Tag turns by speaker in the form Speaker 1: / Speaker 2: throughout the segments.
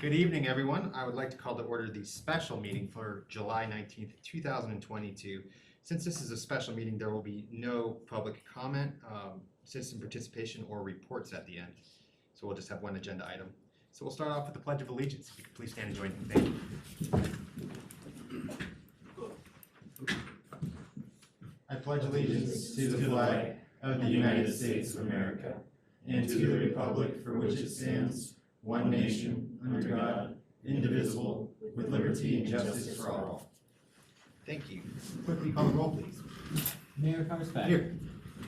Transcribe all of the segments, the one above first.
Speaker 1: Good evening, everyone. I would like to call to order the special meeting for July 19th, 2022. Since this is a special meeting, there will be no public comment, citizen participation, or reports at the end. So we'll just have one agenda item. So we'll start off with the Pledge of Allegiance. If you could please stand and join me. Thank you. I pledge allegiance to the flag of the United States of America and to the republic for which it stands, one nation, under God, indivisible, with liberty and justice for all. Thank you. Quickly call the roll, please.
Speaker 2: Mayor Karsbeck.
Speaker 1: Here.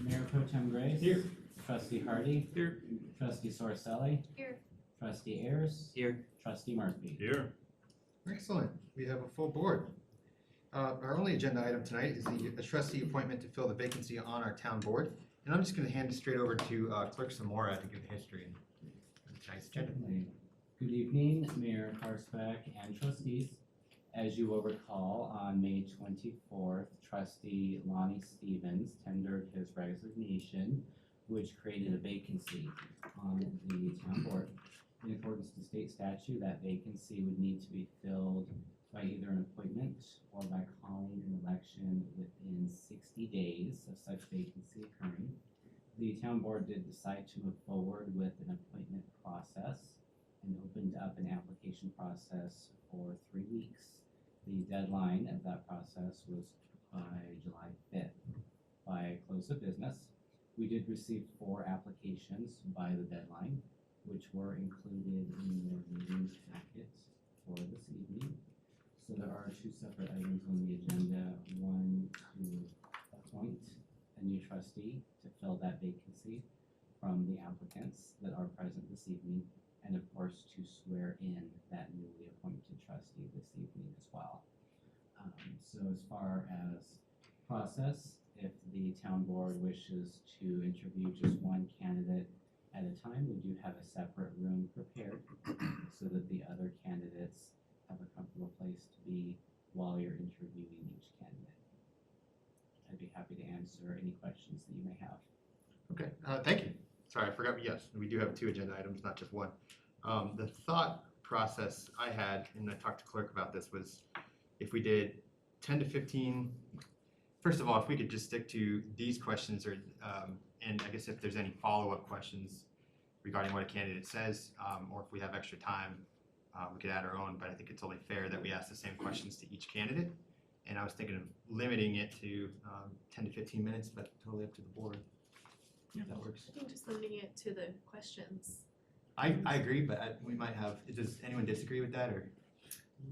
Speaker 2: Mayor Pro Tem Grace.
Speaker 1: Here.
Speaker 2: Trustee Hardy.
Speaker 3: Here.
Speaker 2: Trustee Sorcelli.
Speaker 4: Here.
Speaker 2: Trustee Ayers.
Speaker 3: Here.
Speaker 2: Trustee Murphy.
Speaker 3: Here.
Speaker 1: Excellent. We have a full board. Our only agenda item tonight is the trustee appointment to fill the vacancy on our town board. And I'm just going to hand it straight over to Clerk Samora to give the history. Nice agenda.
Speaker 2: Certainly. Good evening, Mayor Karsbeck and trustees. As you will recall, on May 24th, Trustee Lonnie Stevens tendered his resignation, which created a vacancy on the town board. In accordance to state statute, that vacancy would need to be filled by either an appointment or by calling an election within 60 days of such vacancy occurring. The town board did decide to move forward with an appointment process and opened up an application process for 3 weeks. The deadline of that process was by July 5th. By close of business, we did receive 4 applications by the deadline, which were included in your meeting packet for this evening. So there are 2 separate items on the agenda. One, to appoint a new trustee to fill that vacancy from the applicants that are present this evening, and of course to swear in that newly appointed trustee this evening as well. So as far as process, if the town board wishes to interview just one candidate at a time, we do have a separate room prepared so that the other candidates have a comfortable place to be while you're interviewing each candidate. I'd be happy to answer any questions that you may have.
Speaker 1: Okay, thank you. Sorry, I forgot. Yes, we do have 2 agenda items, not just one. The thought process I had, and I talked to Clerk about this, was if we did 10 to 15, first of all, if we could just stick to these questions, or and I guess if there's any follow-up questions regarding what a candidate says, or if we have extra time, we could add our own, but I think it's only fair that we ask the same questions to each candidate. And I was thinking of limiting it to 10 to 15 minutes, but totally up to the board. Yeah, that works.
Speaker 4: I think just limiting it to the questions.
Speaker 1: I agree, but we might have, does anyone disagree with that, or?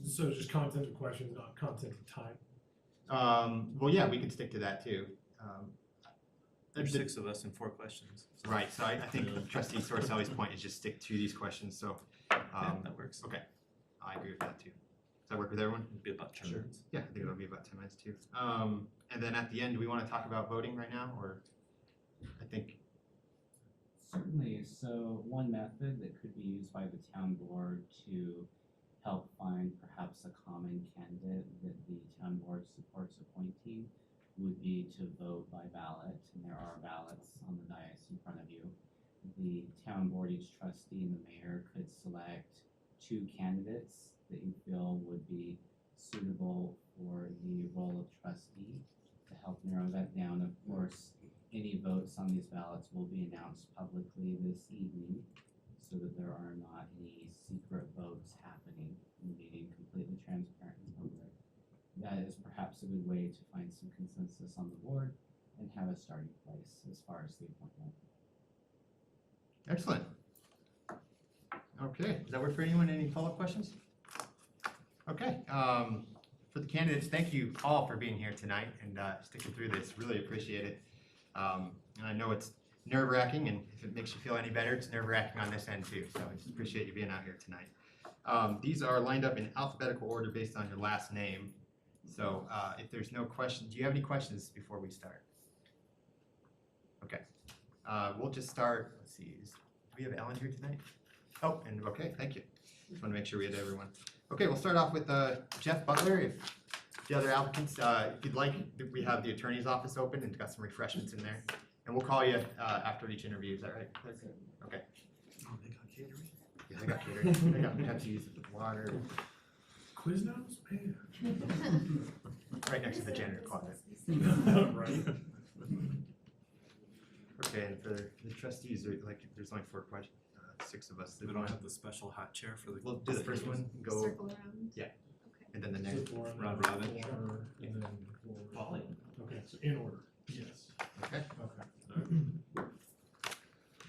Speaker 3: So just content of questions, not content of time.
Speaker 1: Well, yeah, we can stick to that too.
Speaker 5: There's 6 of us and 4 questions. So
Speaker 1: Right, so I think Trustee Sorcelli's point is just stick to these questions, so.
Speaker 5: yeah, that works.
Speaker 1: Okay, I agree with that too. Does that work with everyone?
Speaker 5: It'd be about 10 minutes.
Speaker 1: Yeah, I think it'll be about 10 minutes too. And then at the end, do we want to talk about voting right now, or? I think,
Speaker 2: Certainly. So one method that could be used by the town board to help find perhaps a common candidate that the town board supports appointing would be to vote by ballot, and there are ballots on the dais in front of you. The town board, each trustee and the mayor could select 2 candidates that you feel would be suitable for the role of trustee. To help narrow that down, of course, any votes on these ballots will be announced publicly this evening so that there are not any secret votes happening in the meeting, completely transparent and public. That is perhaps a good way to find some consensus on the board and have a starting place as far as the appointment.
Speaker 1: excellent. Okay, does that work for anyone? Any follow-up questions? Okay, for the candidates, thank you all for being here tonight and sticking through this. Really appreciate it. And I know it's nerve-wracking, and if it makes you feel any better, it's nerve-wracking on this end too. So I just appreciate you being out here tonight. These are lined up in alphabetical order based on your last name. So if there's no questions, do you have any questions before we start? Okay, we'll just start. Let's see, do we have Ellen here tonight? Oh, and okay, thank you. Just want to make sure we had everyone. Okay, we'll start off with Jeff Butler. If the other applicants, if you'd like, we have the attorney's office open and got some refreshments in there. And we'll call you after each interview, is that right? Okay.
Speaker 5: Oh, they got catering?
Speaker 1: I got catering. I got Pepsi's, water,
Speaker 3: Quiznos, man.
Speaker 1: right next to the janitor closet.
Speaker 3: Right.
Speaker 1: Okay, and for the trustees, there's only 4 questions, 6 of us.
Speaker 5: We don't have the special hot chair for the.
Speaker 1: We'll do the first one, go,
Speaker 4: Circle around.
Speaker 1: Yeah.
Speaker 4: Okay.
Speaker 1: and then the next.
Speaker 5: Round robin.
Speaker 3: And then
Speaker 2: Volley.
Speaker 3: Okay, so in order. Yes.
Speaker 1: Okay.
Speaker 3: Okay.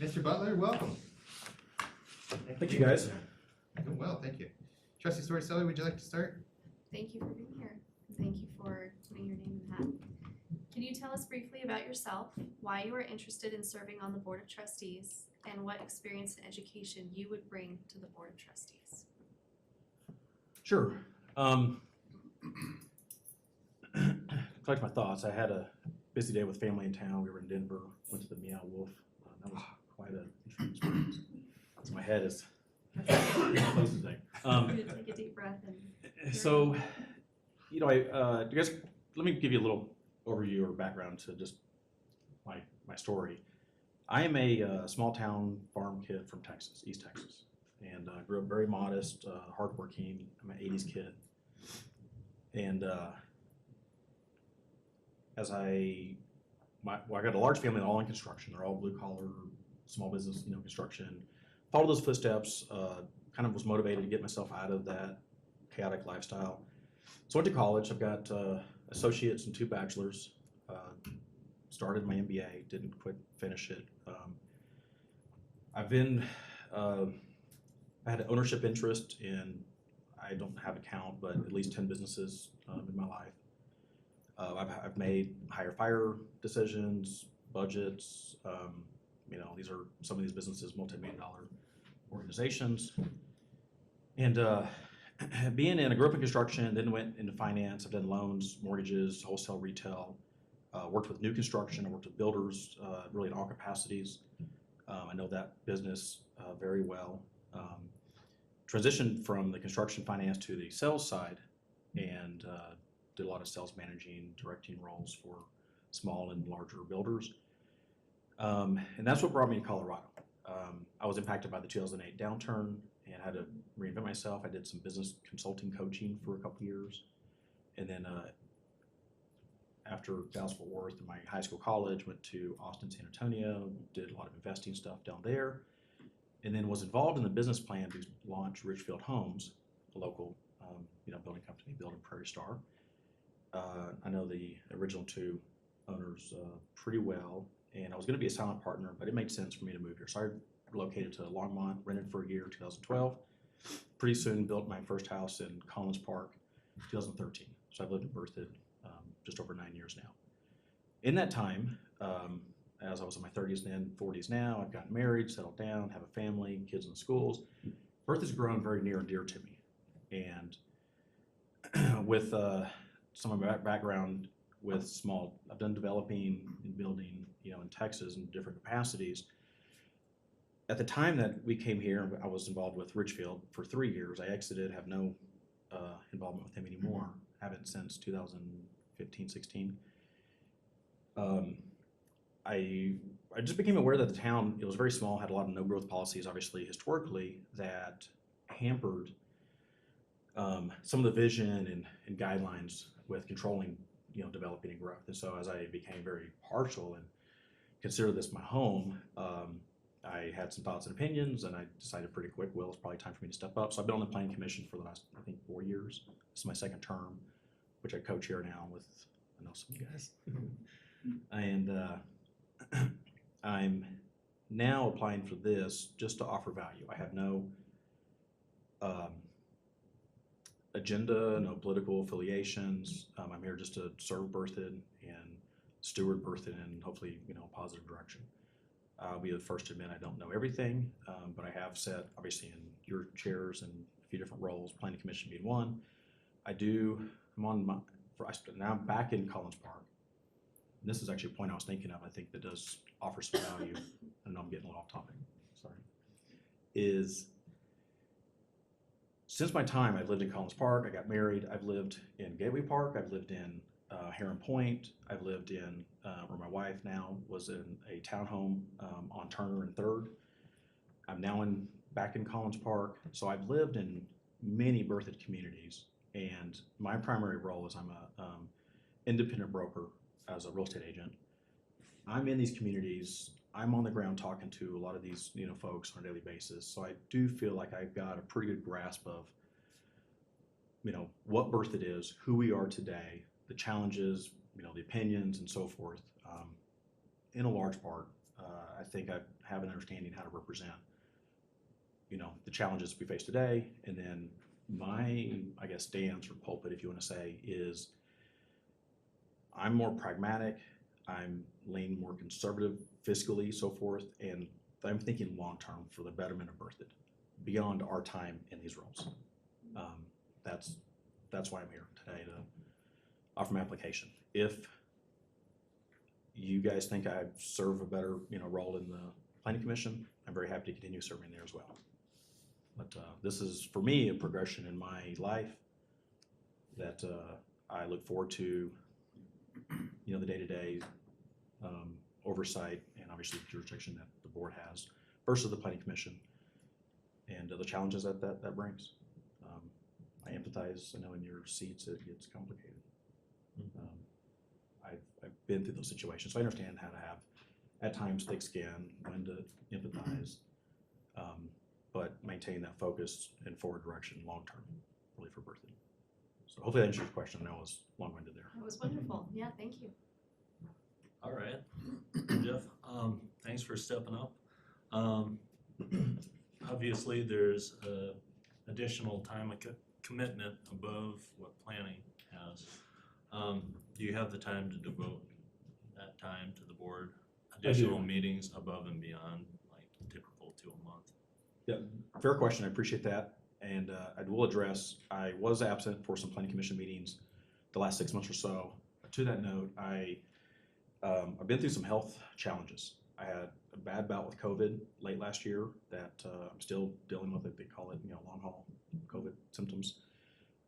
Speaker 1: Mr. Butler, welcome.
Speaker 6: Thank you, guys.
Speaker 1: Doing well, thank you. Trustee Story, would you like to start?
Speaker 4: Thank you for being here. Thank you for putting your name in the hat. Can you tell us briefly about yourself, why you are interested in serving on the Board of Trustees, and what experience and education you would bring to the Board of Trustees?
Speaker 6: Sure. Collect my thoughts. I had a busy day with family in town. We were in Denver, went to the Meow Wolf. That was quite an interesting experience. So my head is places there.
Speaker 4: I'm gonna take a deep breath and.
Speaker 6: So, you know, I guess let me give you a little overview or background to just my story. I am a small town farm kid from Texas, East Texas, and grew up very modest, hardworking. I'm an '80s kid, and I got a large family, all in construction. They're all blue collar, small business, construction. Followed those footsteps. Kind of was motivated to get myself out of that chaotic lifestyle. So went to college. I've got associates and 2 bachelors. Started my MBA, didn't finish it. I've been, I had an ownership interest in, I don't have a count, but at least 10 businesses in my life. I've made hire fire decisions, budgets. These are some of these businesses, multi-million-dollar organizations. And being in a group in construction, then went into finance. I've done loans, mortgages, wholesale, retail. Worked with new construction. I worked with builders, really in all capacities. I know that business very well. Transitioned from the construction finance to the sales side, and did a lot of sales managing, directing roles for small and larger builders. And that's what brought me to Colorado. I was impacted by the 2008 downturn and had to reinvent myself. I did some business consulting coaching for a couple years. And then after Dallas-Fort Worth and my high school, college, went to Austin, San Antonio, did a lot of investing stuff down there, and then was involved in the business plan to launch Richfield Homes, a local building company built in Prairie Star. I know the original 2 owners pretty well, and I was going to be a silent partner, but it made sense for me to move here. So I relocated to Longmont, rented for a year, 2012. Pretty soon built my first house in Collins Park, 2013. So I've lived in Berthoud just over 9 years now. In that time, as I was in my 30s then, 40s now, I've gotten married, settled down, have a family, kids in the schools. Berthoud's grown very near and dear to me. And with some of my background with I've done developing and building, in Texas in different capacities. At the time that we came here, I was involved with Richfield for 3 years. I exited, have no involvement with them anymore. Haven't since 2015, 16. I just became aware that the town, it was very small, had a lot of no growth policies, obviously, historically, that hampered some of the vision and guidelines with controlling, developing and growth. And so as I became very partial and considered this my home, I had some thoughts and opinions, and I decided pretty quick, well, it's probably time for me to step up. So I've been on the planning commission for the last, I think, 4 years. This is my 2nd term, which I co-chair now with, I know some of you guys. And I'm now applying for this just to offer value. I have no agenda, no political affiliations. I'm here just to serve Berthoud and steward Berthoud in hopefully, a positive direction. I'll be the first to admit I don't know everything, but I have sat obviously in your chairs and a few different roles, planning commission being one. Now I'm back in Collins Park. And this is actually a point I was thinking of, I think that does offer some value. I know I'm getting a little off topic, sorry. Since my time, I've lived in Collins Park, I got married, I've lived in Gateway Park, I've lived in Heron Point, I've lived in, where my wife now was in a townhome on Turner and 3rd. I'm now in back in Collins Park. So I've lived in many birthed communities, and my primary role is I'm a independent broker as a real estate agent. I'm in these communities. I'm on the ground talking to a lot of these, folks on a daily basis. So I do feel like I've got a pretty good grasp of, what birthed is, who we are today, the challenges, the opinions, and so forth. In a large part, I think I have an understanding how to represent, the challenges we face today. And then my, I guess, stance or pulpit, if you want to say, is I'm more pragmatic. I'm leaning more conservative fiscally, so forth, and I'm thinking long term for the betterment of Birthed beyond our time in these roles. That's why I'm here today, to offer my application. If you guys think I serve a better role in the planning commission, I'm very happy to continue serving there as well. But this is, for me, a progression in my life that I look forward to, the day-to-day oversight and obviously jurisdiction that the board has versus the planning commission, and the challenges that brings. I empathize. I know in your seats it gets complicated. I've been through those situations, so I understand how to have, at times, thick skin, when to empathize, but maintain that focus and forward direction long term, really, for Birthday. So hopefully that answers your question. I know I was long-winded there.
Speaker 4: That was wonderful. Yeah, thank you.
Speaker 5: All right, Jeff, thanks for stepping up. Obviously, there's additional time and commitment above what planning has. Do you have the time to devote that time to the board? Additional meetings above and beyond, like typical to a month?
Speaker 6: Yeah, fair question. I appreciate that. And I will address, I was absent for some planning commission meetings the last 6 months or so. To that note, I've been through some health challenges. I had a bad bout with COVID late last year that I'm still dealing with it. They call it, long haul COVID symptoms.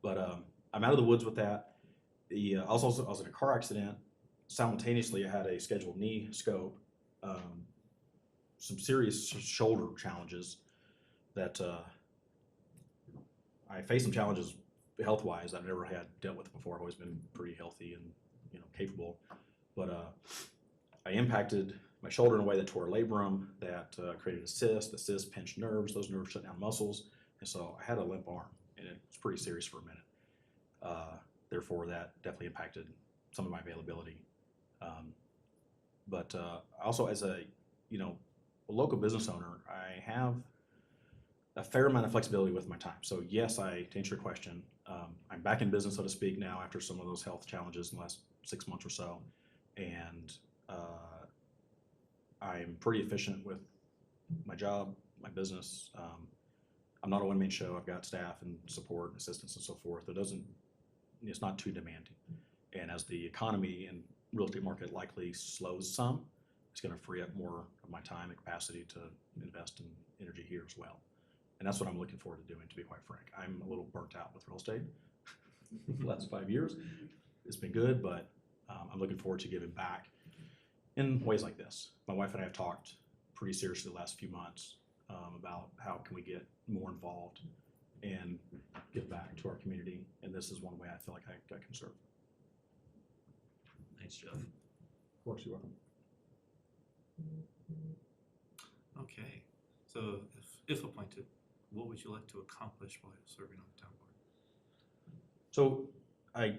Speaker 6: But I'm out of the woods with that. I was in a car accident. Simultaneously, I had a scheduled knee scope, some serious shoulder challenges that I faced some challenges health-wise I've never had dealt with before. I've always been pretty healthy and capable. But I impacted my shoulder in a way that tore a labrum, that created a cyst. The cyst pinched nerves. Those nerves shut down muscles. And so I had a limp arm, and it was pretty serious for a minute. Therefore, that definitely impacted some of my availability. But also, as a local business owner, I have a fair amount of flexibility with my time. So yes, to answer your question, I'm back in business, so to speak, now after some of those health challenges in the last 6 months or so. And I'm pretty efficient with my job, my business. I'm not a one-man show. I've got staff and support and assistance and so forth. It's not too demanding. And as the economy and real estate market likely slows some, it's going to free up more of my time and capacity to invest in energy here as well. And that's what I'm looking forward to doing, to be quite frank. I'm a little burnt out with real estate the last 5 years. It's been good, but I'm looking forward to giving back in ways like this. My wife and I have talked pretty seriously the last few months about how can we get more involved and give back to our community. And this is one way I feel like I can serve.
Speaker 5: Thanks, Jeff.
Speaker 6: Of course, you're welcome.
Speaker 7: Okay, so if appointed, what would you like to accomplish while serving on the town board?
Speaker 6: So I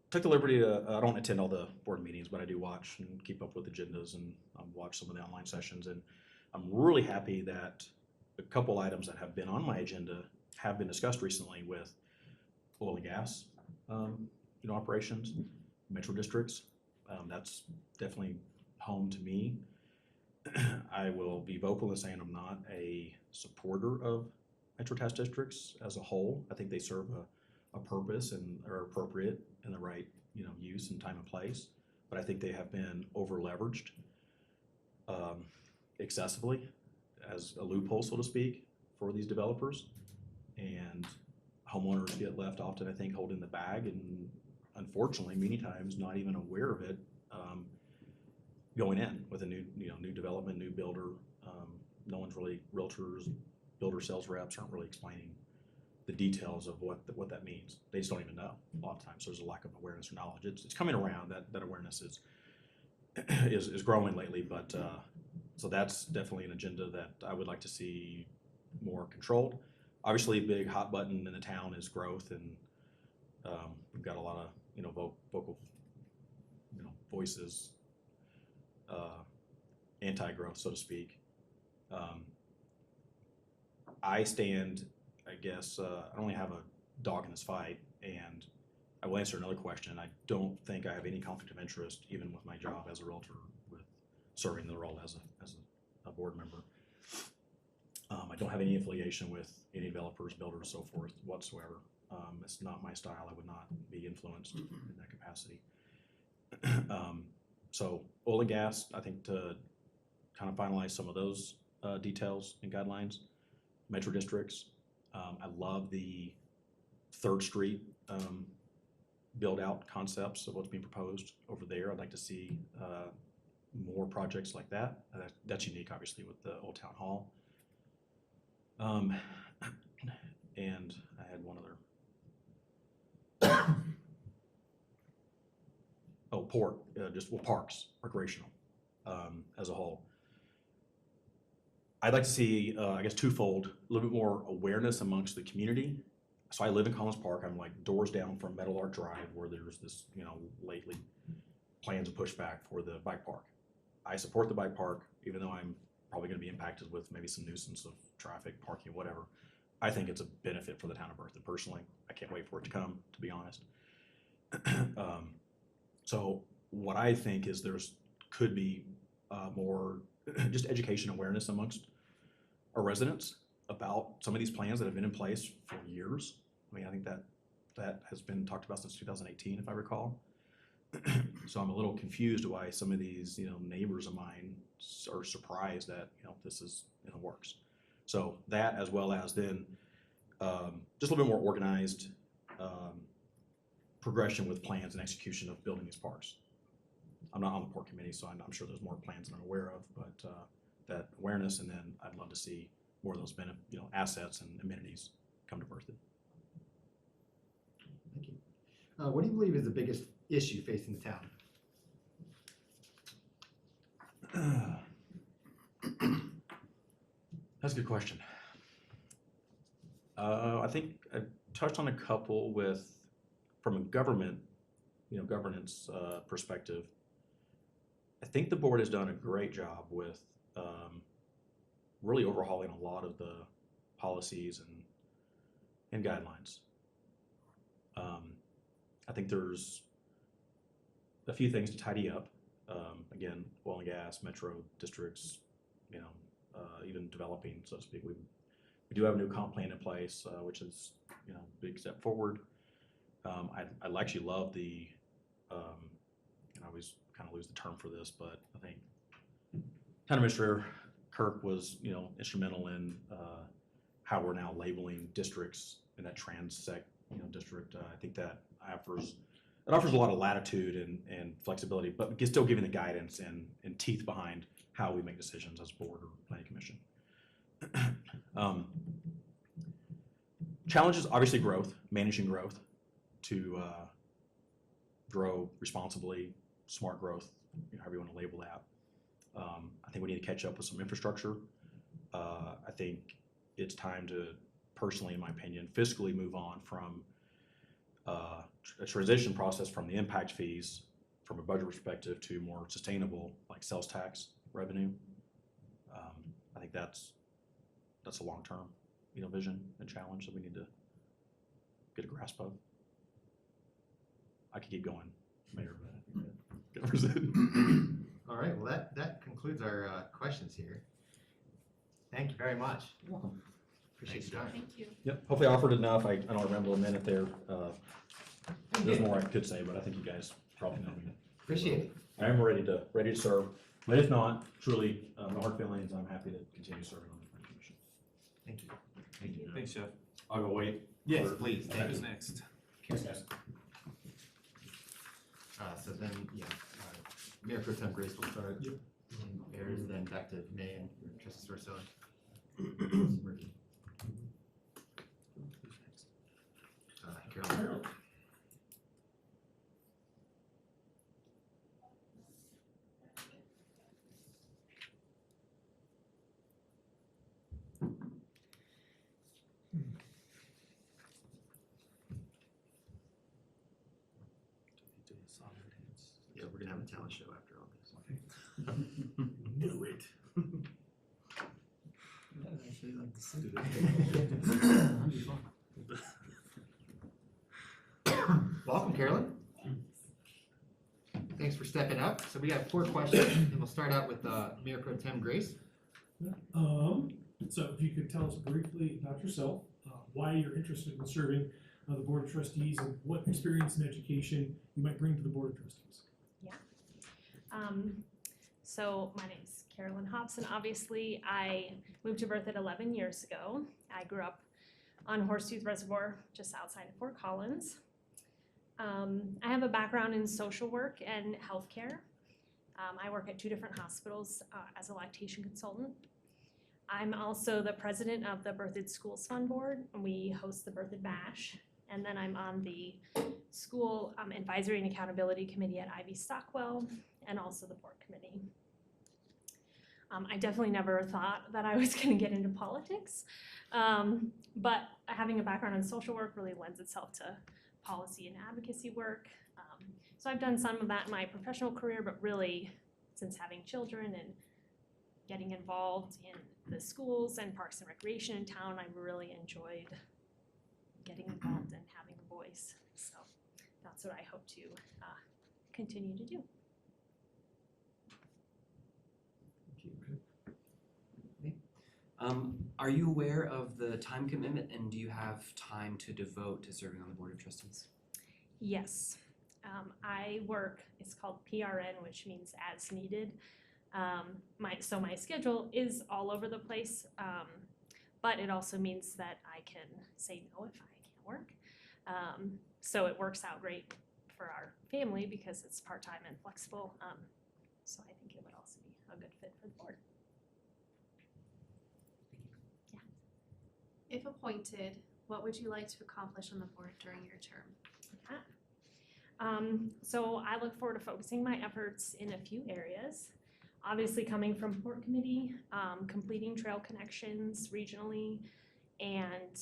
Speaker 6: took the liberty to, I don't attend all the board meetings, but I do watch and keep up with agendas and watch some of the online sessions. And I'm really happy that a couple items that have been on my agenda have been discussed recently with oil and gas, operations, metro districts. That's definitely home to me. I will be vocal in saying I'm not a supporter of metro tax districts as a whole. I think they serve a purpose and are appropriate in the right use and time and place. But I think they have been over leveraged excessively as a loophole, so to speak, for these developers. And homeowners get left often, I think, holding the bag, and unfortunately, many times not even aware of it going in with a new development, new builder. No one's really, realtors, builder sales reps aren't really explaining the details of what that means. They just don't even know a lot of times. There's a lack of awareness or knowledge. It's coming around, that awareness is growing lately, but so that's definitely an agenda that I would like to see more controlled. Obviously, a big hot button in the town is growth, and we've got a lot of vocal voices, anti-growth, so to speak. I stand, I guess, I don't really have a dog in this fight, and I will answer another question. I don't think I have any conflict of interest, even with my job as a realtor, with serving the role as a board member. I don't have any affiliation with any developers, builders, so forth whatsoever. It's not my style. I would not be influenced in that capacity. So oil and gas, I think, to kind of finalize some of those details and guidelines. Metro districts, I love the 3rd Street build out concepts of what's being proposed over there. I'd like to see more projects like that. That's unique, obviously, with the Old Town Hall. And I had one other. Oh, parks, recreational, as a whole. I'd like to see, I guess, twofold, a little bit more awareness amongst the community. So I live in Collins Park. I'm like doors down from Metal Arc Drive, where there's this, lately plans of pushback for the bike park. I support the bike park, even though I'm probably going to be impacted with maybe some nuisance of traffic, parking, whatever. I think it's a benefit for the town of Berthoud personally. I can't wait for it to come, to be honest. So what I think is could be more just education awareness amongst our residents about some of these plans that have been in place for years. I mean, I think that has been talked about since 2018, if I recall. So I'm a little confused why some of these, neighbors of mine are surprised that, this is in the works. So that, as well as then just a little bit more organized progression with plans and execution of building these parks. I'm not on the port committee, so I'm sure there's more plans than I'm aware of, but that awareness, and then I'd love to see more of those assets and amenities come to Berthoud.
Speaker 1: Thank you. What do you believe is the biggest issue facing the town?
Speaker 6: That's a good question. I think I touched on a couple from a governance perspective. I think the board has done a great job with really overhauling a lot of the policies and guidelines. I think there's a few things to tidy up. Again, oil and gas, metro districts, even developing, so to speak. We do have a new comp plan in place, which is a big step forward. I actually love the, I always kind of lose the term for this, but I think Town Administrator Kirk was instrumental in how we're now labeling districts in that transect district. I think that offers a lot of latitude and flexibility, but still giving the guidance and teeth behind how we make decisions as board or planning commission. Challenges, obviously growth, managing growth to grow responsibly, smart growth, however you want to label that. I think we need to catch up with some infrastructure. I think it's time to, personally, in my opinion, fiscally move on from a transition process from the impact fees from a budget perspective to more sustainable, like sales tax revenue. I think that's a long-term, vision and challenge that we need to get a grasp of. I could keep going, Mayor, but I think that covers it.
Speaker 1: All right, well, that concludes our questions here. Thank you very much.
Speaker 6: You're welcome.
Speaker 1: Appreciate your time.
Speaker 4: Thank you.
Speaker 6: Yep, hopefully I offered enough. I don't remember a minute there. There's more I could say, but I think you guys probably know me.
Speaker 1: Appreciate it.
Speaker 6: I am ready to serve, but if not, truly, no hard feelings. I'm happy to continue serving on the planning commission.
Speaker 1: Thank you. Thank you.
Speaker 7: Thanks, Jeff.
Speaker 6: I'll go wait.
Speaker 1: Yes, please. Thank
Speaker 7: Who's
Speaker 1: you.
Speaker 7: next?
Speaker 6: Thanks, guys.
Speaker 1: So then, Mayor Pro Tem Grace will start. Yep. Bears, then back to May and Trustee Sorso.
Speaker 7: Who's next?
Speaker 1: Carolyn.
Speaker 3: Carol.
Speaker 7: Do a song and dance.
Speaker 1: Yeah, we're gonna have a talent show after all this.
Speaker 3: Knew it.
Speaker 7: I'd actually like to see that. That'd be fun.
Speaker 1: Welcome, Carolyn. Thanks for stepping up. So we have 4 questions, and we'll start out with Mayor Pro Tem Grace.
Speaker 3: So if you could tell us briefly about yourself, why you're interested in serving the Board of Trustees, and what experience and education you might bring to the Board of Trustees.
Speaker 8: So my name's Carolyn Hobson. Obviously, I moved to Berthoud 11 years ago. I grew up on Horsetooth Reservoir, just outside of Fort Collins. I have a background in social work and healthcare. I work at 2 different hospitals as a lactation consultant. I'm also the president of the Berthoud Schools Fund Board, and we host the Berthoud Bash. And then I'm on the School Advisory and Accountability Committee at Ivy Stockwell, and also the board committee. I definitely never thought that I was going to get into politics, but having a background in social work really lends itself to policy and advocacy work. So I've done some of that in my professional career, but really since having children and getting involved in the schools and parks and recreation in town, I've really enjoyed getting involved and having a voice. So that's what I hope to continue to do.
Speaker 9: Are you aware of the time commitment, and do you have time to devote to serving on the Board of Trustees?
Speaker 8: Yes, I work, it's called PRN, which means as needed. So my schedule is all over the place, but it also means that I can say no if I can't work. So it works out great for our family because it's part-time and flexible. So I think it would also be a good fit for the board.
Speaker 4: If appointed, what would you like to accomplish on the board during your term?
Speaker 8: So I look forward to focusing my efforts in a few areas. Obviously, coming from Port Committee, completing trail connections regionally, and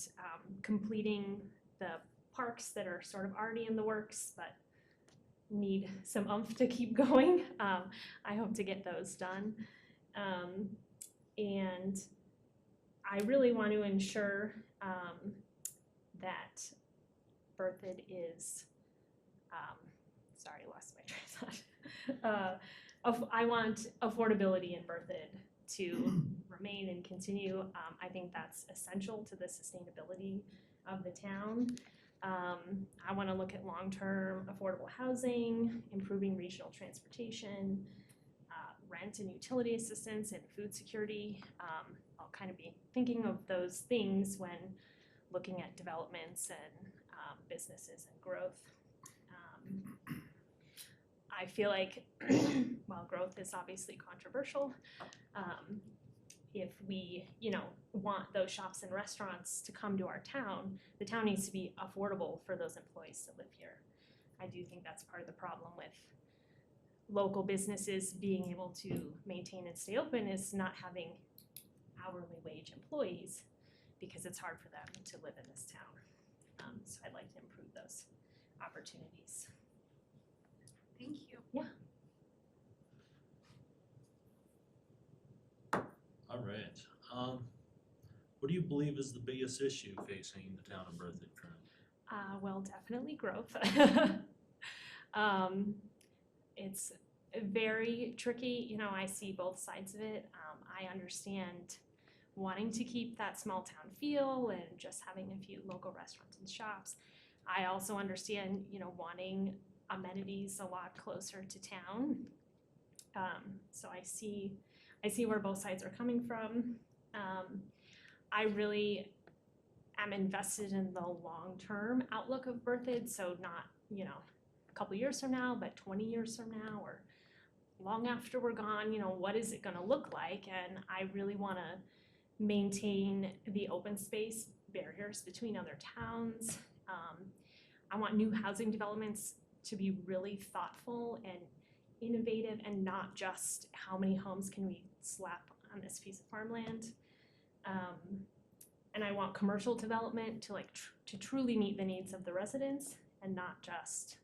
Speaker 8: completing the parks that are sort of already in the works but need some oomph to keep going. I hope to get those done. And I really want to ensure that Berthoud is, sorry, I lost my train of thought. I want affordability in Berthoud to remain and continue. I think that's essential to the sustainability of the town. I want to look at long-term affordable housing, improving regional transportation, rent and utility assistance, and food security. I'll kind of be thinking of those things when looking at developments and businesses and growth. I feel like while growth is obviously controversial, if we, want those shops and restaurants to come to our town, the town needs to be affordable for those employees to live here. I do think that's part of the problem with local businesses being able to maintain and stay open is not having hourly wage employees because it's hard for them to live in this town. So I'd like to improve those opportunities.
Speaker 4: Thank you.
Speaker 5: All right. What do you believe is the biggest issue facing the town of Berthoud currently?
Speaker 8: Well, definitely growth. It's very tricky. I see both sides of it. I understand wanting to keep that small town feel and just having a few local restaurants and shops. I also understand, wanting amenities a lot closer to town. So I see where both sides are coming from. I really am invested in the long-term outlook of Berthoud, so not, a couple years from now, but 20 years from now, or long after we're gone, what is it gonna look like? And I really wanna maintain the open space barriers between other towns. I want new housing developments to be really thoughtful and innovative and not just how many homes can we slap on this piece of farmland. And I want commercial development to to truly meet the needs of the residents and not just,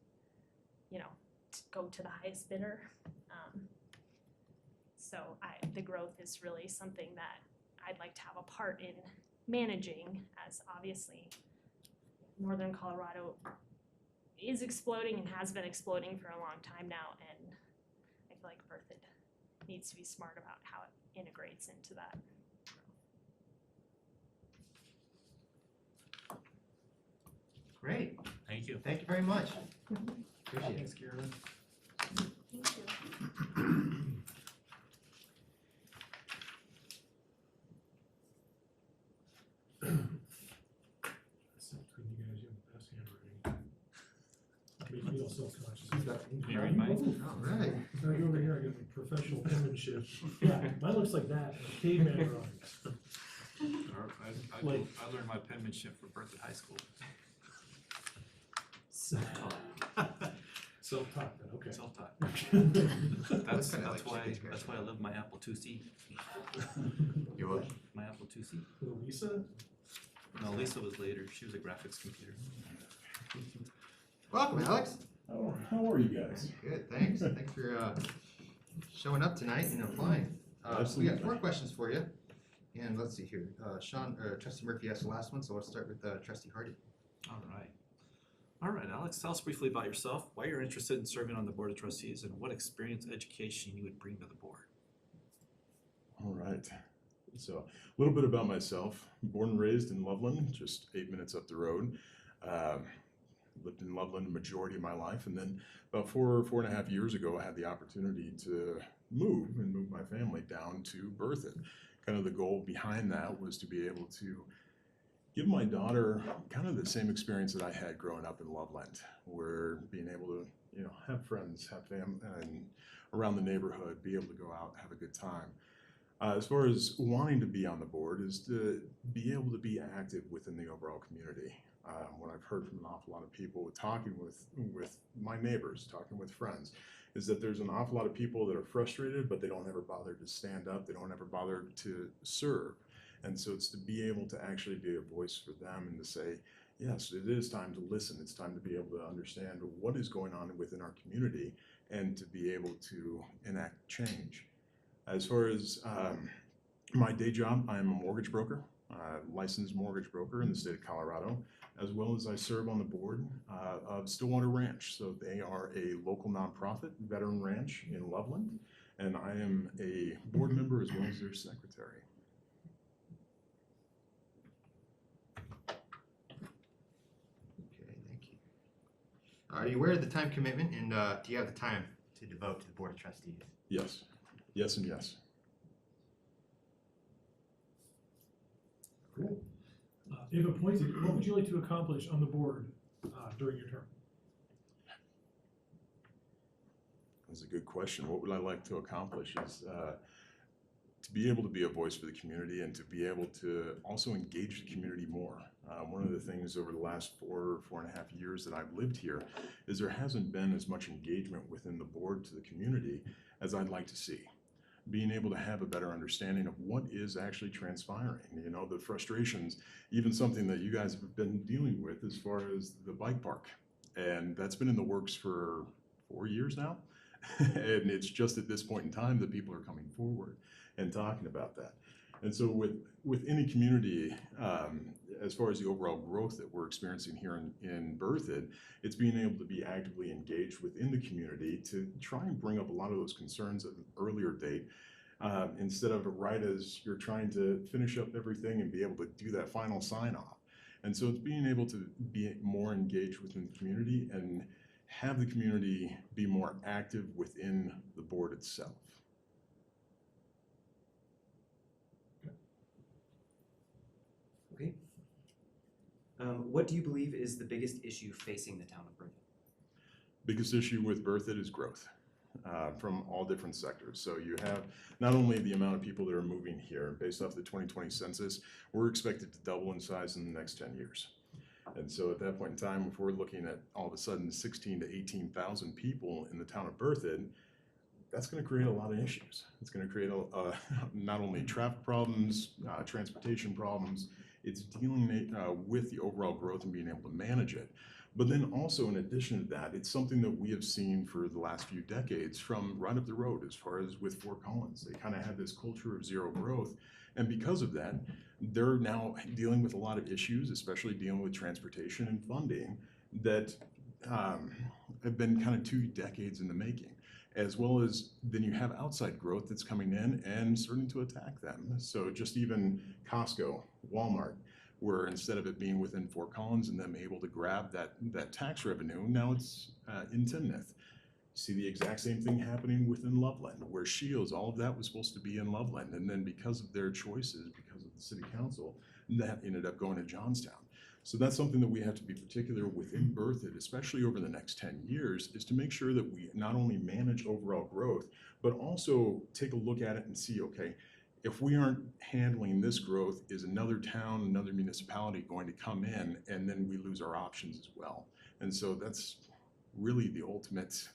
Speaker 8: to go to the highest bidder. So the growth is really something that I'd like to have a part in managing, as obviously Northern Colorado is exploding and has been exploding for a long time now, and I feel like Berthoud needs to be smart about how it integrates into that.
Speaker 1: Great,
Speaker 5: Thank you.
Speaker 1: thank you very much. Appreciate it.
Speaker 6: Thanks, Carolyn.
Speaker 4: Thank you.
Speaker 3: Between you guys, you have the best handwriting. Make me all self-conscious.
Speaker 7: Can you read mine?
Speaker 1: All right.
Speaker 3: I go over here, I got my professional penmanship. Yeah, mine looks like that, caveman drawings.
Speaker 7: I learned my penmanship from Berthoud High School.
Speaker 3: Self-taught then, okay.
Speaker 7: Self-taught.
Speaker 1: That's kinda
Speaker 7: That's
Speaker 1: like
Speaker 7: why,
Speaker 1: Shakespeare.
Speaker 7: that's why I love my Apple IIc.
Speaker 1: You what?
Speaker 7: My Apple IIc.
Speaker 3: Little Lisa?
Speaker 7: No, Lisa was later. She was a graphics computer.
Speaker 1: Welcome, Alex.
Speaker 10: How are you guys?
Speaker 1: Good, thanks. Thanks for showing up tonight and applying. We got
Speaker 10: Absolutely.
Speaker 1: 4 questions for you. And let's see here. Trustee Murphy asked the last one, so let's start with Trustee Hardy.
Speaker 7: All right. All right, Alex, tell us briefly about yourself, why you're interested in serving on the Board of Trustees, and what experience, education you would bring to the board.
Speaker 10: All right. So a little bit about myself. Born and raised in Loveland, just 8 minutes up the road. Lived in Loveland the majority of my life, and then about 4.5 years ago, I had the opportunity to move my family down to Berthoud. Kind of the goal behind that was to be able to give my daughter kind of the same experience that I had growing up in Loveland, where being able to, have friends, have family, and around the neighborhood, be able to go out, have a good time. As far as wanting to be on the board is to be able to be active within the overall community. What I've heard from an awful lot of people talking with my neighbors, talking with friends, is that there's an awful lot of people that are frustrated, but they don't ever bother to stand up, they don't ever bother to serve. And so it's to be able to actually be a voice for them and to say, yes, it is time to listen. It's time to be able to understand what is going on within our community and to be able to enact change. As far as my day job, I'm a mortgage broker, licensed mortgage broker in the state of Colorado, as well as I serve on the board of Stillwater Ranch. So they are a local nonprofit veteran ranch in Loveland, and I am a board member as well as their secretary.
Speaker 1: Okay, thank you. Are you aware of the time commitment, and do you have the time to devote to the Board of Trustees?
Speaker 10: Yes, yes, and yes.
Speaker 3: Cool. If appointed, what would you like to accomplish on the board during your term?
Speaker 10: That's a good question. What would I like to accomplish is to be able to be a voice for the community and to be able to also engage the community more. One of the things over the last 4.5 years that I've lived here is there hasn't been as much engagement within the board to the community as I'd like to see. Being able to have a better understanding of what is actually transpiring, the frustrations, even something that you guys have been dealing with as far as the bike park. And that's been in the works for 4 years now. And it's just at this point in time that people are coming forward and talking about that. And so with any community, as far as the overall growth that we're experiencing here in Berthoud, it's being able to be actively engaged within the community to try and bring up a lot of those concerns at an earlier date, instead of right as you're trying to finish up everything and be able to do that final sign off. And so it's being able to be more engaged within the community and have the community be more active within the board itself.
Speaker 9: Okay. What do you believe is the biggest issue facing the town of Berthoud?
Speaker 10: Biggest issue with Berthoud is growth. from all different sectors. So you have not only the amount of people that are moving here, based off the 2020 census, we're expected to double in size in the next 10 years. And so at that point in time, if we're looking at all of a sudden 16 to 18,000 people in the town of Berthoud, that's going to create a lot of issues. It's going to create not only traffic problems, transportation problems, it's dealing with the overall growth and being able to manage it. But then also, in addition to that, it's something that we have seen for the last few decades from right up the road as far as with Fort Collins. They kind of have this culture of zero growth. And because of that, they're now dealing with a lot of issues, especially dealing with transportation and funding that have been kind of 2 decades in the making. As well as then you have outside growth that's coming in and starting to attack them. So just even Costco, Walmart, where instead of it being within Fort Collins and them able to grab that tax revenue, now it's in Timnath. See the exact same thing happening within Loveland, where Shields, all of that was supposed to be in Loveland. And then because of their choices, because of the city council, that ended up going to Johnstown. So that's something that we have to be particular within Berthoud, especially over the next 10 years, is to make sure that we not only manage overall growth, but also take a look at it and see, okay, if we aren't handling this growth, is another town, another municipality going to come in, and then we lose our options as well. And so that's really the ultimate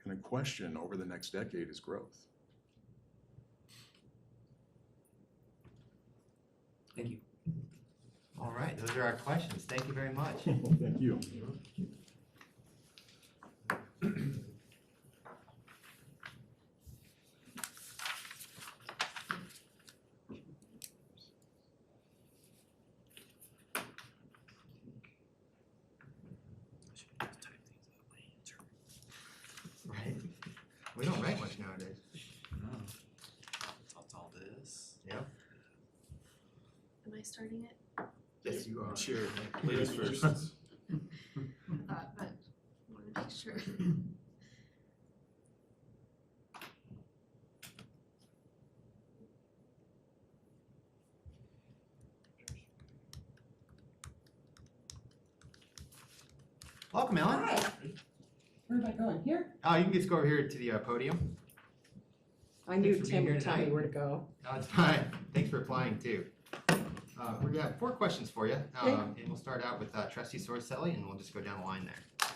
Speaker 10: kind of question over the next decade is growth.
Speaker 9: Thank you.
Speaker 1: All right, those are our questions. Thank you very much.
Speaker 10: Thank you.
Speaker 1: Right? We don't write much nowadays.
Speaker 7: No. That's all this.
Speaker 1: Yep.
Speaker 4: Am I starting it?
Speaker 1: Yes, you are.
Speaker 7: Sure, ladies first.
Speaker 4: I thought, but I want to make sure.
Speaker 1: Welcome, Ellen.
Speaker 11: Hi. Where am I going? Here?
Speaker 1: You can just go over here to the podium.
Speaker 11: I knew
Speaker 1: Thanks for
Speaker 11: Tim
Speaker 1: being
Speaker 11: would
Speaker 1: here
Speaker 11: tell me
Speaker 1: tonight.
Speaker 11: where to go.
Speaker 1: No, it's fine. Thanks for applying too. We're gonna have 4 questions for you, and we'll start out with Trustee Sorcelli, and we'll just go down the line there.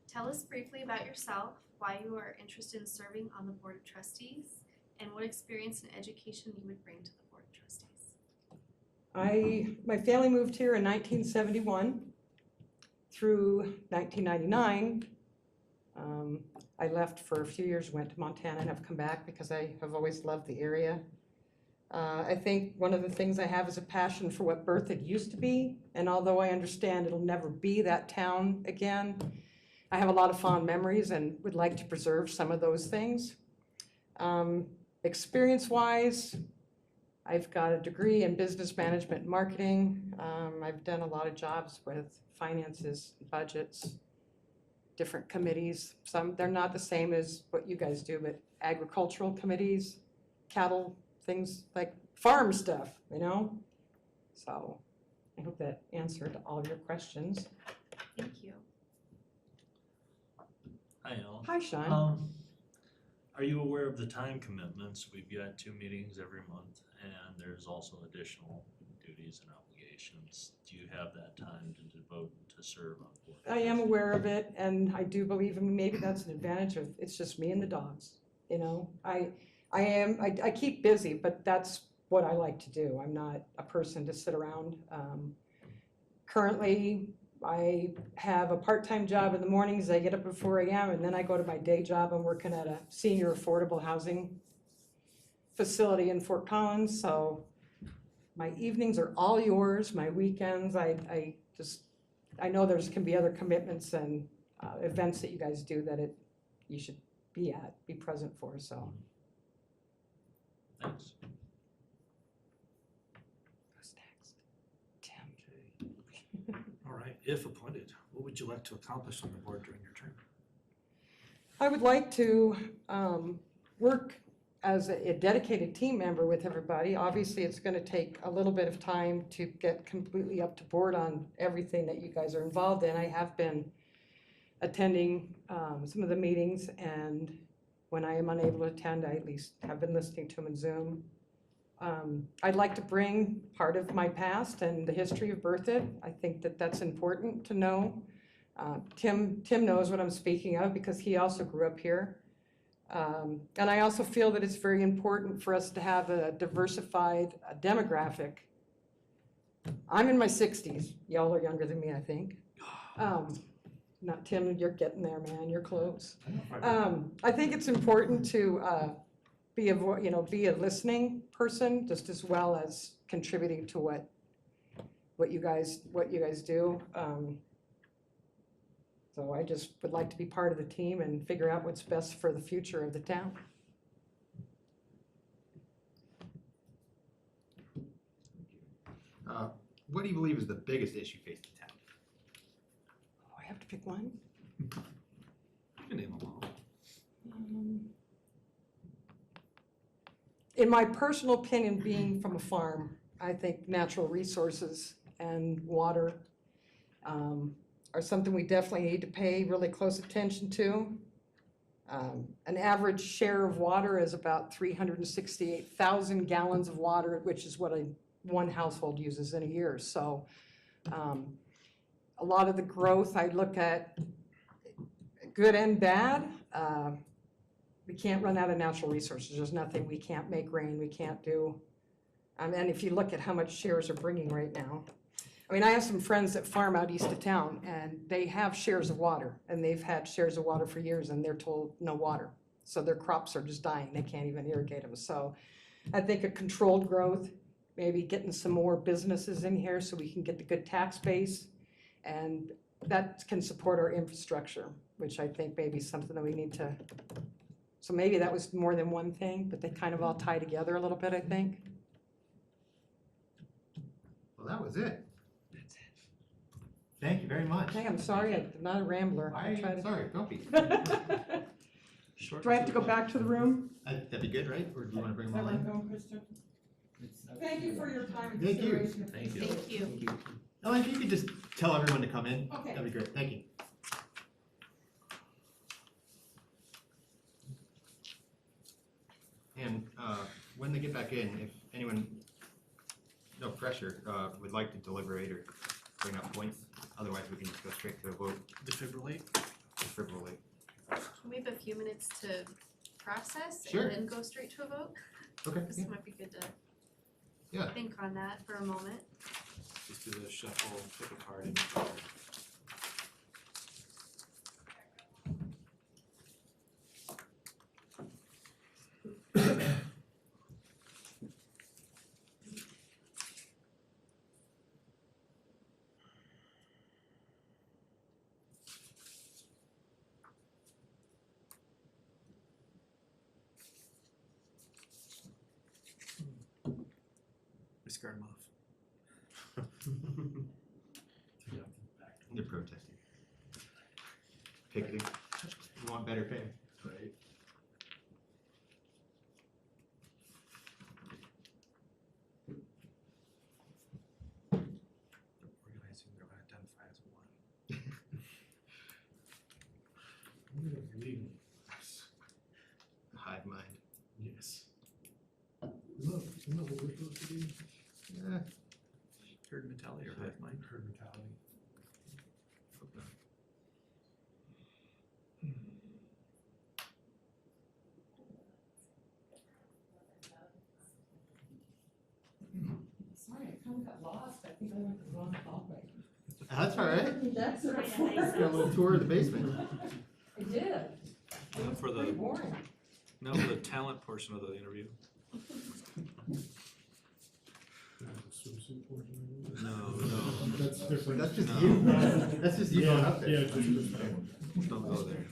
Speaker 4: Tell us briefly about yourself, why you are interested in serving on the Board of Trustees, and what experience and education you would bring to the Board of Trustees.
Speaker 11: My family moved here in 1971 through 1999. I left for a few years, went to Montana, and have come back because I have always loved the area. I think one of the things I have is a passion for what Berthoud used to be, and although I understand it'll never be that town again, I have a lot of fond memories and would like to preserve some of those things. Experience-wise, I've got a degree in business management and marketing. I've done a lot of jobs with finances, budgets, different committees. Some, they're not the same as what you guys do, but agricultural committees, cattle, things like farm stuff, you know? So I hope that answered all of your questions.
Speaker 4: Thank you.
Speaker 5: Hi, Ellen.
Speaker 11: Hi, Sean.
Speaker 5: Are you aware of the time commitments? We've got 2 meetings every month, and there's also additional duties and obligations. Do you have that time to devote to serve on the board?
Speaker 11: I am aware of it, and I do believe, I mean, maybe that's an advantage of, it's just me and the dogs, you know? I keep busy, but that's what I like to do. I'm not a person to sit around. Currently, I have a part-time job in the mornings. I get up at 4 a.m. and then I go to my day job. I'm working at a senior affordable housing facility in Fort Collins. So my evenings are all yours. My weekends, I know there's can be other commitments and events that you guys do that you should be present for. So.
Speaker 5: Thanks.
Speaker 11: Who's next? Tim.
Speaker 7: All right, if appointed, what would you like to accomplish on the board during your term?
Speaker 11: I would like to work as a dedicated team member with everybody. Obviously, it's going to take a little bit of time to get completely up to board on everything that you guys are involved in. I have been attending some of the meetings and When I am unable to attend, I at least have been listening to them in Zoom. I'd like to bring part of my past and the history of Berthoud. I think that that's important to know. Tim knows what I'm speaking of because he also grew up here. And I also feel that it's very important for us to have a diversified demographic. I'm in my 60s. Y'all are younger than me, I think. Not Tim, you're getting there, man. You're close. I think it's important to be a listening person just as well as contributing to what you guys do. So I just would like to be part of the team and figure out what's best for the future of the town.
Speaker 1: What do you believe is the biggest issue facing the town?
Speaker 11: Oh, I have to pick one?
Speaker 7: You can name them all.
Speaker 11: In my personal opinion, being from a farm, I think natural resources and water are something we definitely need to pay really close attention to. An average share of water is about 368,000 gallons of water, which is what one household uses in a year. So a lot of the growth I look at, good and bad. We can't run out of natural resources. There's nothing we can't make rain, we can't do. And if you look at how much shares are bringing right now. I mean, I have some friends that farm out east of town and they have shares of water and they've had shares of water for years and they're told no water. So their crops are just dying. They can't even irrigate them. So I think a controlled growth, maybe getting some more businesses in here so we can get the good tax base and that can support our infrastructure, which I think may be something that we need to. So maybe that was more than one thing, but they kind of all tie together a little bit, I think.
Speaker 1: Well, that was it. That's it. Thank you very much.
Speaker 11: Hey, I'm sorry, I'm not a rambler.
Speaker 1: I'm sorry, don't be.
Speaker 11: Do I have to go back to the room?
Speaker 1: That'd be good, right? Or do you want to bring them all in?
Speaker 11: Thank you for your time and
Speaker 1: Thank you.
Speaker 11: consideration.
Speaker 5: Thank you.
Speaker 4: Thank you.
Speaker 1: Ellen, if you could just tell everyone to come in.
Speaker 11: Okay.
Speaker 1: That'd be great. Thank you. And when they get back in, if anyone, no pressure, would like to deliberate or bring up points, otherwise we can just go straight to a vote.
Speaker 7: Defibrillate?
Speaker 1: Defibrillate.
Speaker 4: Can we have a few minutes to process
Speaker 1: Sure.
Speaker 4: and then go straight to a vote?
Speaker 1: Okay.
Speaker 4: This might be good to
Speaker 1: Yeah.
Speaker 4: think on that for a moment.
Speaker 7: Just do the shuffle, pick a card in the card. We scared him off.
Speaker 1: They're protesting. Picketing. We want better pay.
Speaker 10: Right.
Speaker 7: They're organizing, they're gonna identify as one.
Speaker 1: Hive mind.
Speaker 3: Yes. Isn't that what we're supposed to do?
Speaker 1: Yeah.
Speaker 7: Herd mentality or hive mind?
Speaker 3: Herd mentality.
Speaker 11: Sorry, I kind of got lost. I think I went the wrong hallway.
Speaker 1: That's all right.
Speaker 11: That's
Speaker 8: Right,
Speaker 11: it.
Speaker 8: nice.
Speaker 1: Got a little tour of the basement.
Speaker 11: I did.
Speaker 7: For
Speaker 11: Pretty
Speaker 7: the,
Speaker 11: boring.
Speaker 7: no, for the talent portion of the interview.
Speaker 3: Swimsuit portion.
Speaker 7: No,
Speaker 3: That's different.
Speaker 1: That's just
Speaker 7: No.
Speaker 1: you. That's just you going up there.
Speaker 3: Yeah, just.
Speaker 7: don't go there.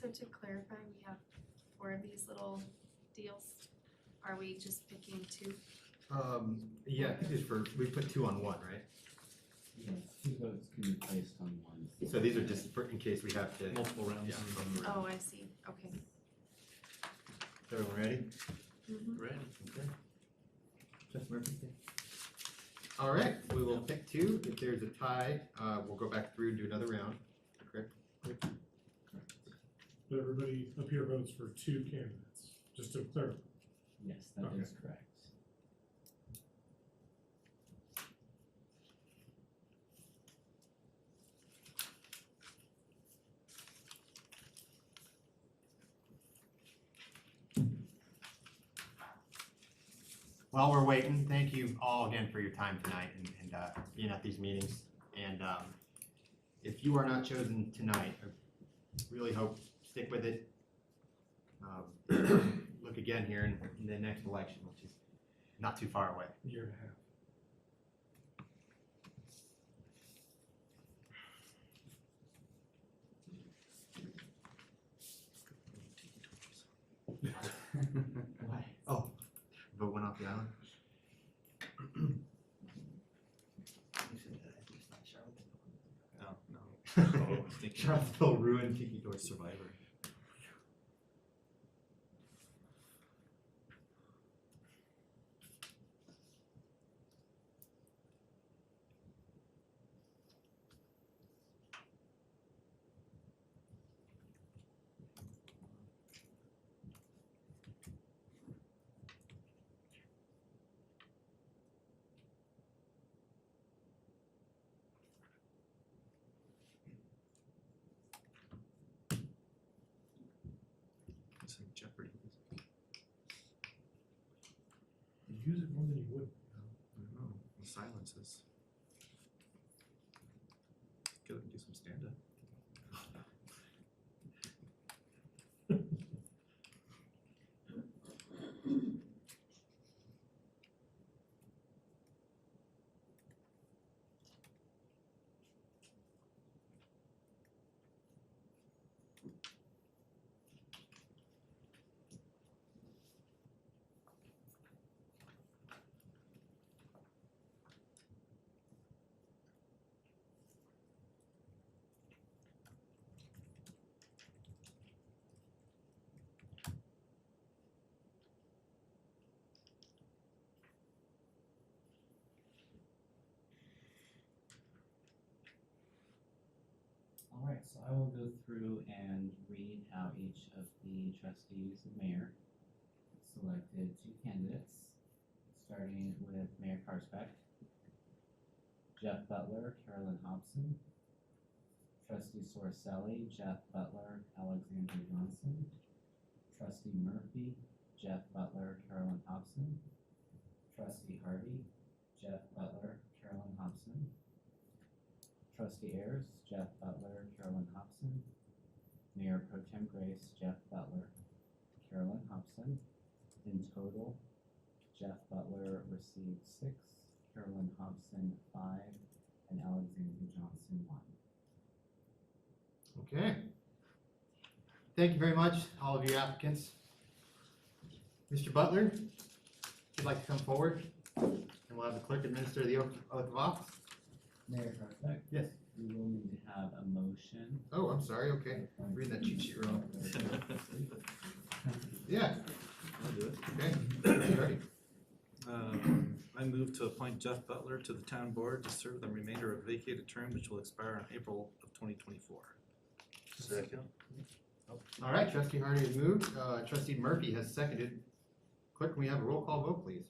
Speaker 4: So to clarify, we have 4 of these little deals. Are we just picking 2?
Speaker 1: Yeah, I think it's we put 2 on 1, right?
Speaker 2: Yes, 2 votes can be placed on one.
Speaker 1: So these are just for, in case we have to.
Speaker 5: Multiple rounds.
Speaker 1: Yeah.
Speaker 4: Oh, I see, okay.
Speaker 1: Is everyone ready?
Speaker 4: Mhm.
Speaker 5: Ready?
Speaker 1: Okay. Just Murphy. All right, we will pick 2. If there's a tie, we'll go back through and do another round. Correct?
Speaker 3: But everybody up here votes for 2 candidates, just to clarify.
Speaker 2: Yes, that
Speaker 3: Okay.
Speaker 2: is correct.
Speaker 1: While we're waiting, thank you all again for your time tonight and being at these meetings. And if you are not chosen tonight, I really hope stick with it. Look again here in the next election, which is not too far away.
Speaker 3: A year and a half.
Speaker 2: Why?
Speaker 1: Oh, vote went off the island.
Speaker 5: No, no. I was thinking
Speaker 1: Charlottesville ruined Tiki Torch.
Speaker 5: Survivor. It's like Jeopardy.
Speaker 3: You use it more than you would.
Speaker 5: I don't know, the silences. Get up and do some stand-up.
Speaker 2: All right, so I will go through and read how each of the trustees and mayor selected 2 candidates, starting with Mayor Karsbeck, Jeff Butler, Carolyn Hobson, Trustee Sorcelli, Jeff Butler, Alexander Johnson, Trustee Murphy, Jeff Butler, Carolyn Hobson, Trustee Hardy, Jeff Butler, Carolyn Hobson, Trustee Ayers, Jeff Butler, Carolyn Hobson, Mayor Pro Tem Grace, Jeff Butler, Carolyn Hobson. In total, Jeff Butler received 6, Carolyn Hobson 5, and Alexander Johnson 1.
Speaker 1: Okay. Thank you very much, all of you applicants. Mr. Butler, if you'd like to come forward, and we'll have the clerk administer the oath of office.
Speaker 2: Mayor Karsbeck?
Speaker 1: Yes.
Speaker 2: We will need to have a motion.
Speaker 1: Oh, I'm sorry, okay. Read that cheat sheet wrong. Yeah,
Speaker 5: I'll do it.
Speaker 1: okay, ready.
Speaker 5: I move to appoint Jeff Butler to the town board to serve the remainder of a vacated term which will expire in April of 2024. Second.
Speaker 1: All right, trustee Hardy has moved, trustee Murphy has seconded. Clerk, can we have a roll call vote, please?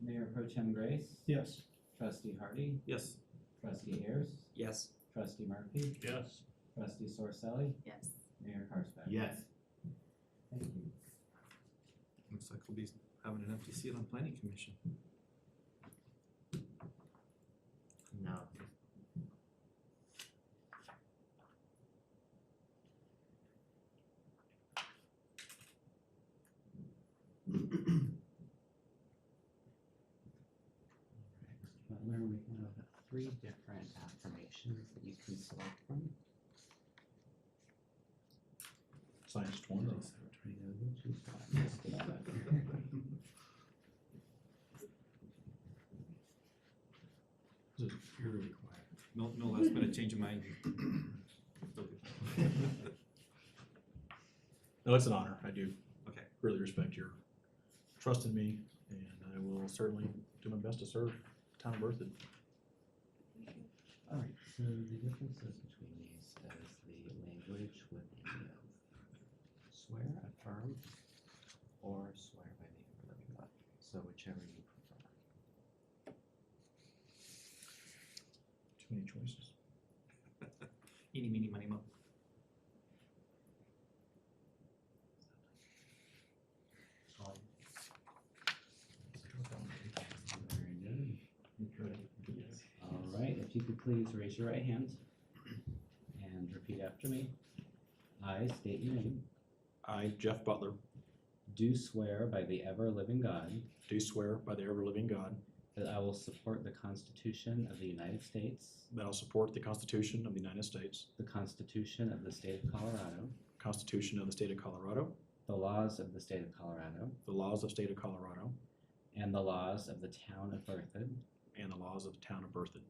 Speaker 2: Mayor Pro Tem Grace?
Speaker 3: Yes.
Speaker 2: Trustee Hardy?
Speaker 5: Yes.
Speaker 2: Trustee Ayers?
Speaker 9: Yes.
Speaker 2: Trustee Murphy?
Speaker 5: Yes.
Speaker 2: Trustee Sorcelli?
Speaker 4: Yes.
Speaker 2: Mayor Karsbeck?
Speaker 1: Yes.
Speaker 2: Thank you.
Speaker 5: Looks like we'll be having an empty seat on planning commission.
Speaker 1: No.
Speaker 2: Butler, we have 3 different affirmations that you can select from.
Speaker 6: Science 20.
Speaker 7: You're really quiet. No last minute change of mind. Okay.
Speaker 6: No, it's an honor. I do
Speaker 7: Okay.
Speaker 6: really respect your trust in me, and I will certainly do my best to serve the town of Berthoud.
Speaker 2: Alright, so the differences between these is the language within the oath. Swear, affirm, or swear by the ever-living God, so whichever you prefer.
Speaker 6: Too many choices.
Speaker 7: Eeny, meeny, miny, mo.
Speaker 2: Very good. Alright, if you could please raise your right hand and repeat after me. I state your name.
Speaker 6: I, Jeff Butler,
Speaker 2: Do swear by the ever-living God
Speaker 6: do swear by the ever-living God
Speaker 2: that I will support the Constitution of the United States,
Speaker 6: that I will support the Constitution of the United States,
Speaker 2: the Constitution of the State of Colorado,
Speaker 6: Constitution of the State of Colorado,
Speaker 2: the laws of the State of Colorado,
Speaker 6: the laws of the State of Colorado,
Speaker 2: and the laws of the Town of Berthoud,
Speaker 6: and the laws of the town of Berthoud,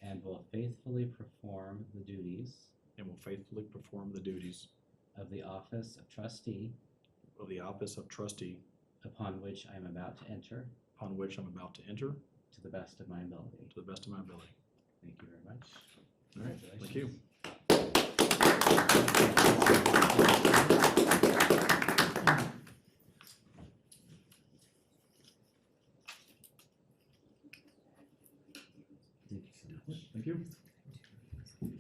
Speaker 2: and will faithfully perform the duties
Speaker 6: and will faithfully perform the duties
Speaker 2: of the office of trustee
Speaker 6: of the office of trustee
Speaker 2: upon which I am about to enter
Speaker 6: upon which I'm about to enter
Speaker 2: to the best of my ability.
Speaker 6: to the best of my ability.
Speaker 2: Thank you very much.
Speaker 6: All right, thank you.
Speaker 2: Thank you so much.
Speaker 6: Thank you.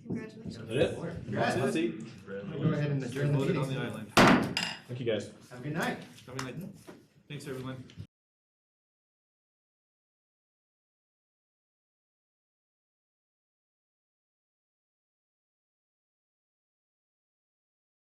Speaker 4: Congratulations.
Speaker 6: Is that it?
Speaker 1: Congrats.
Speaker 6: Let's see.
Speaker 1: We'll go ahead and adjourn the
Speaker 7: Voted
Speaker 1: meeting.
Speaker 7: on the island.
Speaker 6: Thank you, guys.
Speaker 1: Have a good night.
Speaker 7: Thanks, everyone.